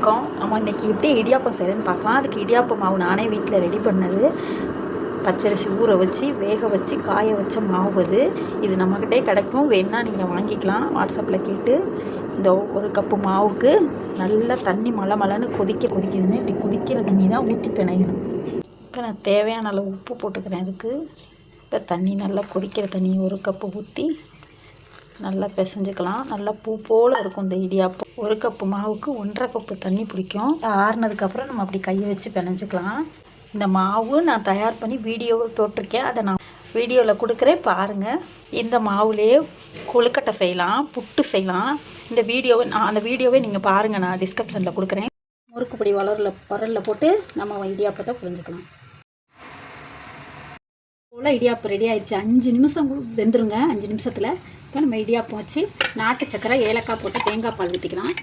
வணக்கம். நம்ம இன்றைக்கி எப்படி இடியாப்பம் செய்கிறேன்னு பார்க்கலாம். அதுக்கு இடியாப்பம் மாவு நானே வீட்டில் ரெடி பண்ணது. பச்சரிசி ஊற வச்சு வேக வச்சு காய வச்ச மாவு இது நம்மக்கிட்டே கிடைக்கும். வேணால் நீங்கள் வாங்கிக்கலாம். வாட்ஸ்அப்பில் கேட்டு இந்த ஒரு கப்பு மாவுக்கு நல்லா தண்ணி மலன்னு கொதிக்குதுன்னு இப்படி கொதிக்கிற தண்ணி தான் ஊற்றி பிணையணும். இப்போ நான் தேவையான அளவு உப்பு போட்டுக்கிறேன். அதுக்கு இப்போ தண்ணி நல்லா கொதிக்கிற தண்ணி ஒரு கப்பு ஊற்றி நல்லா பிசைஞ்சிக்கலாம். நல்லா பூ போல் இருக்கும் இந்த இடியாப்பம். ஒரு கப்பு மாவுக்கு 1.5 கப்பு தண்ணி பிடிக்கும். ஆறுனதுக்கப்புறம் நம்ம அப்படி கையை வச்சு பிணைஞ்சிக்கலாம். இந்த மாவு நான் தயார் பண்ணி வீடியோவை போட்டிருக்கேன். அதை நான் வீடியோவில் கொடுக்குறேன் பாருங்கள். இந்த மாவுலேயே கொழுக்கட்டை செய்யலாம், புட்டு செய்யலாம். அந்த வீடியோவை நீங்கள் பாருங்கள், நான் டிஸ்கிரிப்ஷனில் கொடுக்குறேன். முறுக்குப்பொடி உரலில் போட்டு நம்ம இடியாப்பத்தை புரிஞ்சுக்கலாம். போல் இடியாப்பம் ரெடி ஆயிடுச்சு. 5 நிமிஷம் வெந்துருங்க. 5 நிமிஷத்தில் இப்போ நம்ம இடியாப்பம் வச்சு நாட்டு சக்கரை ஏலக்காய் போட்டு தேங்காய் பால் ஊற்றிக்கலாம்.